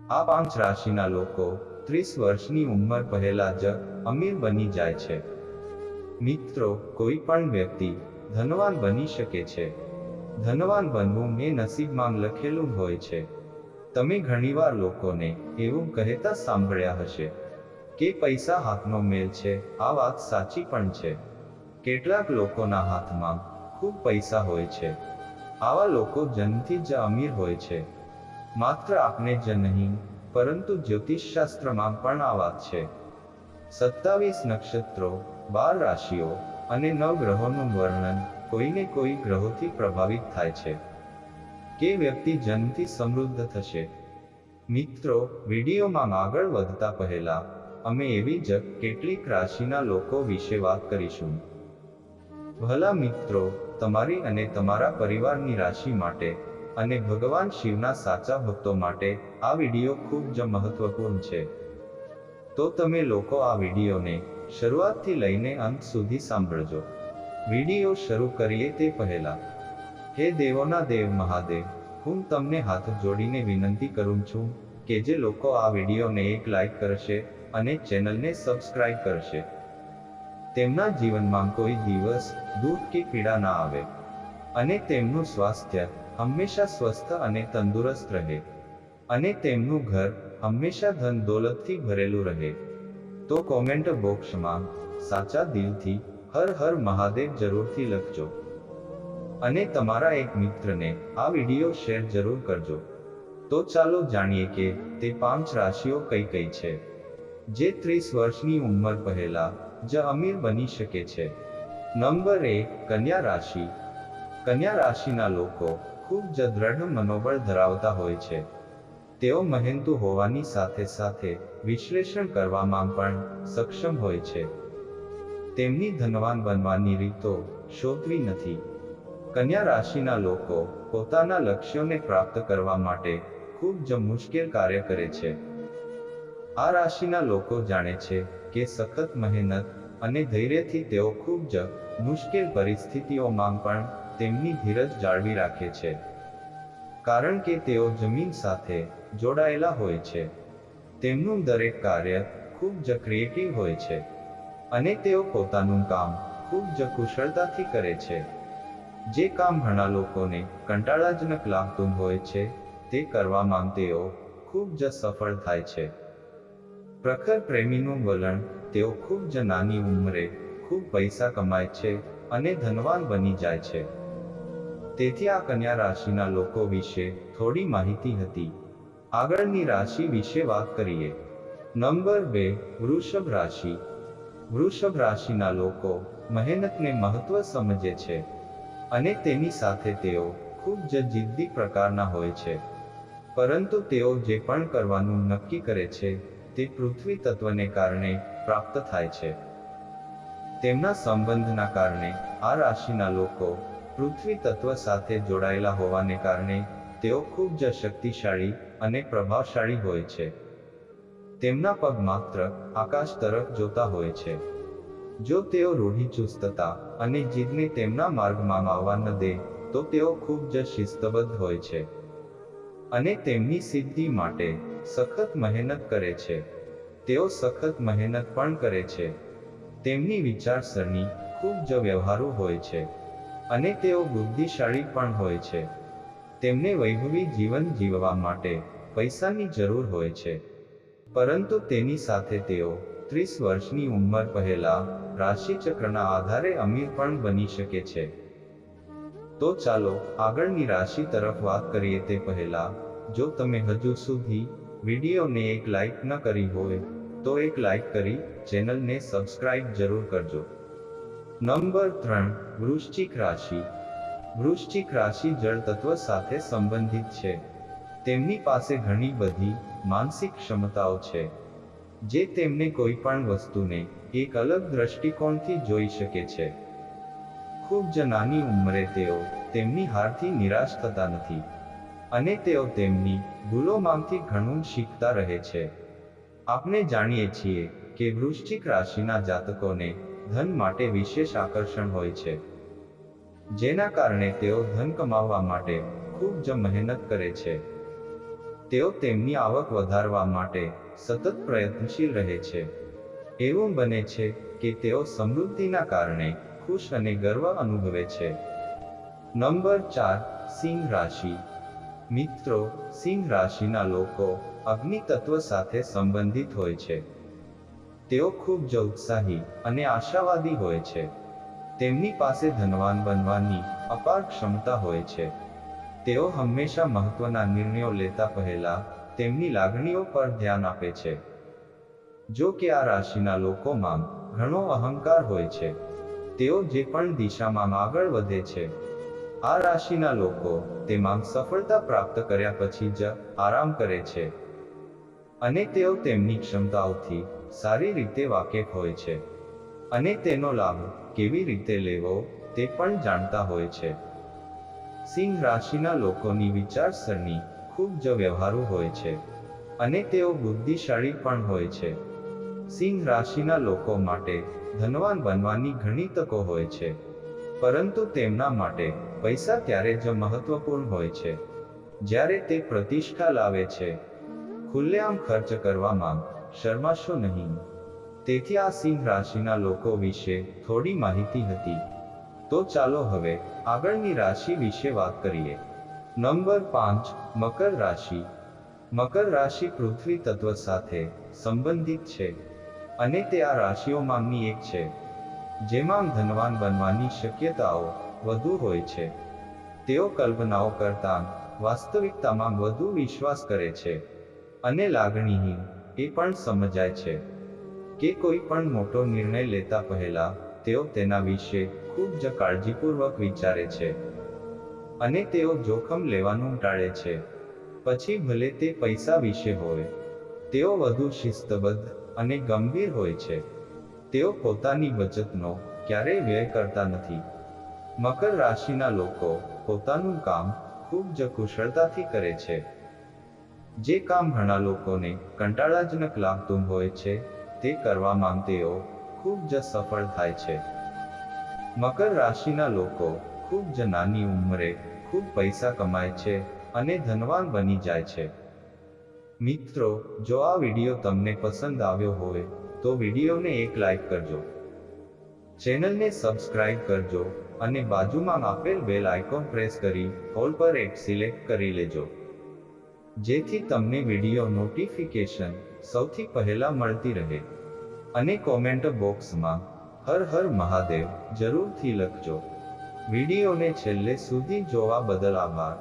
આ 5 રાશિના લોકો 30 વર્ષની ઉંમર પહેલા જ અમીર બની જાય છે. મિત્રો, કોઈ પણ વ્યક્તિ ધનવાન બની શકે છે. ધનવાન બનવું એ નસીબમાં લખેલું હોય છે. તમે ઘણીવાર લોકોને એવું કહેતા સાંભળ્યા હશે કે પૈસા હાથનો મેલ છે. આ વાત સાચી પણ છે. કેટલાક લોકોના હાથમાં ખૂબ પૈસા હોય છે. આવા લોકો જન્મથી જ અમીર હોય છે. માત્ર આપણે જ નહીં, પરંતુ જ્યોતિષશાસ્ત્રમાં પણ આ વાત છે. 27 નક્ષત્રો, 12 રાશિઓ અને 9 ગ્રહોનું વર્ણન કોઈને કોઈ ગ્રહોથી પ્રભાવિત થાય છે કે વ્યક્તિ જન્મથી સમૃદ્ધ થશે. મિત્રો, વિડીયોમાં આગળ વધતા પહેલા અમે એવી જ કેટલીક રાશિના લોકો વિશે વાત કરીશું. ભલા મિત્રો, તમારી અને તમારા પરિવારની રાશિ માટે અને ભગવાન શિવના સાચા ભક્તો માટે આ વિડીયો ખૂબ જ મહત્વપૂર્ણ છે. તો તમે લોકો આ વિડીયોને શરૂઆતથી લઈને અંત સુધી સાંભળજો. વિડીયો શરૂ કરીએ તે પહેલા, હે દેવોના દેવ મહાદેવ, હું તમને હાથ જોડીને વિનંતી કરું છું કે જે લોકો આ વિડીયોને એક લાઈક કરશે અને ચેનલને સબસ્ક્રાઇબ કરશે, તેમના જીવનમાં કોઈ દિવસ દુઃખ કે પીડા ના આવે અને તેમનું સ્વાસ્થ્ય હંમેશા સ્વસ્થ અને તંદુરસ્ત રહે અને તેમનું ઘર હંમેશા ધન દોલતથી ભરેલું રહે. તો કોમેન્ટ બોક્સમાં સાચા દિલથી હર હર મહાદેવ જરૂરથી લખજો અને તમારા એક મિત્રને આ વિડીયો શેર જરૂર કરજો. તો ચાલો જાણીએ કે તે 5 રાશિઓ કઈ કઈ છે જે 30 વર્ષની ઉંમર પહેલા જ અમીર બની શકે છે. નંબર 1, કન્યા રાશિ. કન્યા રાશિના લોકો ખૂબ જ દ્રઢ મનોબળ ધરાવતા હોય છે. તેઓ મહેનતુ હોવાની સાથે સાથે વિશ્લેષણ કરવામાં પણ સક્ષમ હોય છે. તેમની ધનવાન બનવાની રીતો શોધવી નથી. કન્યા રાશિના લોકો પોતાના લક્ષ્યોને પ્રાપ્ત કરવા માટે ખૂબ જ મુશ્કેલ કાર્ય કરે છે. આ રાશિના લોકો જાણે છે કે સખત મહેનત અને ધૈર્યથી તેઓ ખૂબ જ મુશ્કેલ પરિસ્થિતિઓમાં પણ તેમની ધીરજ જાળવી રાખે છે. કારણ કે તેઓ જમીન સાથે જોડાયેલા હોય છે. તેમનું દરેક કાર્ય ખૂબ જ ક્રિએટિવ હોય છે અને તેઓ પોતાનું કામ ખૂબ જ કુશળતાથી કરે છે. જે કામ ઘણા લોકોને કંટાળાજનક લાગતું હોય છે, તે કરવામાં તેઓ ખૂબ જ સફળ થાય છે. પ્રખર પ્રેમીનું વલણ. તેઓ ખૂબ જ નાની ઉંમરે ખૂબ પૈસા કમાય છે અને ધનવાન બની જાય છે. તેથી આ કન્યા રાશિના લોકો વિશે થોડી માહિતી હતી. આગળની રાશિ વિશે વાત કરીએ. નંબર 2, વૃષભ રાશિ. વૃષભ રાશિના લોકો મહેનતને મહત્વ સમજે છે અને તેની સાથે તેઓ ખૂબ જ જિદ્દી પ્રકારના હોય છે. પરંતુ તેઓ જે પણ કરવાનું નક્કી કરે છે તે પૃથ્વી તત્વને કારણે પ્રાપ્ત થાય છે. તેમના સંબંધના કારણે આ રાશિના લોકો પૃથ્વી તત્વ સાથે જોડાયેલા હોવાને કારણે તેઓ ખૂબ જ શક્તિશાળી અને પ્રભાવશાળી હોય છે. તેમના પગ માત્ર આકાશ તરફ જોતા હોય છે. જો તેઓ રૂઢિચુસ્તતા અને જીદને તેમના માર્ગમાં આવવા ન દે તો તેઓ ખૂબ જ શિસ્તબદ્ધ હોય છે અને તેમની સિદ્ધિ માટે સખત મહેનત કરે છે. તેઓ સખત મહેનત પણ કરે છે. તેમની વિચારસરણી ખૂબ જ વ્યવહારુ હોય છે અને તેઓ બુદ્ધિશાળી પણ હોય છે. તેમને વૈભવી જીવન જીવવા માટે પૈસાની જરૂર હોય છે, પરંતુ તેની સાથે તેઓ 30 વર્ષની ઉંમર પહેલા રાશિચક્રના આધારે અમીર પણ બની શકે છે. તો ચાલો આગળની રાશિ તરફ વાત કરીએ તે પહેલા, જો તમે હજુ સુધી વિડીયોને એક લાઈક ન કરી હોય તો એક લાઈક કરી ચેનલને સબસ્ક્રાઇબ જરૂર કરજો. નંબર 3, વૃશ્ચિક રાશિ. વૃશ્ચિક રાશિ જળ તત્વ સાથે સંબંધિત છે. તેમની પાસે ઘણી બધી માનસિક ક્ષમતાઓ છે જે તેમને કોઈ પણ વસ્તુને એક અલગ દ્રષ્ટિકોણથી જોઈ શકે છે. ખૂબ જ નાની ઉંમરે તેઓ તેમની હારથી નિરાશ થતા નથી અને તેઓ તેમની ભૂલોમાંથી ઘણું શીખતા રહે છે. આપણે જાણીએ છીએ કે વૃશ્ચિક રાશિના જાતકોને ધન માટે વિશેષ આકર્ષણ હોય છે, જેના કારણે તેઓ ધન કમાવવા માટે ખૂબ જ મહેનત કરે છે. તેઓ તેમની આવક વધારવા માટે સતત પ્રયત્નશીલ રહે છે. એવું બને છે કે તેઓ સમૃદ્ધિના કારણે ખુશ અને ગર્વ અનુભવે છે. નંબર 4, સિંહ રાશિ. મિત્રો, સિંહ રાશિના લોકો અગ્નિ તત્વ સાથે સંબંધિત હોય છે. તેઓ ખૂબ જ ઉત્સાહી અને આશાવાદી હોય છે. તેમની પાસે ધનવાન બનવાની અપાર ક્ષમતા હોય છે. તેઓ હંમેશા મહત્વના નિર્ણયો લેતા પહેલા તેમની લાગણીઓ પર ધ્યાન આપે છે. જો કે આ રાશિના લોકોમાં ઘણો અહંકાર હોય છે. તેઓ જે પણ દિશામાં આગળ વધે છે, આ રાશિના લોકો તેમાં સફળતા પ્રાપ્ત કર્યા પછી જ આરામ કરે છે. અને તેઓ તેમની ક્ષમતાઓથી સારી રીતે વાકેફ હોય છે. અને તેનો લાભ કેવી રીતે લેવો તે પણ જાણતા હોય છે. સિંહ રાશિના લોકોની વિચારસરણી ખૂબ જ વ્યવહારુ હોય છે. અને તેઓ બુદ્ધિશાળી પણ હોય છે. સિંહ રાશિના લોકો માટે ધનવાન બનવાની ઘણી તકો હોય છે. પરંતુ તેમના માટે પૈસા ત્યારે જ મહત્વપૂર્ણ હોય છે જ્યારે તે પ્રતિષ્ઠા લાવે છે. ખુલ્લેઆમ ખર્ચ કરવામાં શરમાશો નહીં. તેથી આ સિંહ રાશિના લોકો વિશે થોડી માહિતી હતી. તો ચાલો હવે આગળની રાશિ વિશે વાત કરીએ. નંબર 5, મકર રાશિ. મકર રાશિ પૃથ્વી તત્વ સાથે સંબંધિત છે. અને તે આ રાશિઓમાંની એક છે જેમાં ધનવાન બનવાની શક્યતાઓ વધુ હોય છે. તેઓ કલ્પનાઓ કરતાં વાસ્તવિકતામાં વધુ વિશ્વાસ કરે છે. અને લાગણીહીન એ પણ સમજાય છે કે કોઈ પણ મોટો નિર્ણય લેતા પહેલા તેઓ તેના વિશે ખૂબ જ કાળજીપૂર્વક વિચારે છે. અને તેઓ જોખમ લેવાનું ટાળે છે, પછી ભલે તે પૈસા વિશે હોય. તેઓ વધુ શિસ્તબદ્ધ અને ગંભીર હોય છે. તેઓ પોતાની બચતનો ક્યારેય વ્યય કરતા નથી. મકર રાશિના લોકો પોતાનું કામ ખૂબ જ કુશળતાથી કરે છે. જે કામ ઘણા લોકોને કંટાળાજનક લાગતું હોય છે, તે કરવામાં તેઓ ખૂબ જ સફળ થાય છે. મકર રાશિના લોકો ખૂબ જ નાની ઉંમરે ખૂબ પૈસા કમાય છે અને ધનવાન બની જાય છે. મિત્રો, જો આ વિડીયો તમને પસંદ આવ્યો હોય તો વિડીયોને એક લાઈક કરજો, ચેનલને સબસ્ક્રાઇબ કરજો અને બાજુમાં આપેલ બેલ આઇકોન પ્રેસ કરી ઓલ પર એક સિલેક્ટ કરી લેજો, જેથી તમને વિડીયો નોટિફિકેશન સૌથી પહેલા મળતી રહે. અને કોમેન્ટ બોક્સમાં હર હર મહાદેવ જરૂરથી લખજો. વિડીયોને છેલ્લે સુધી જોવા બદલ આભાર.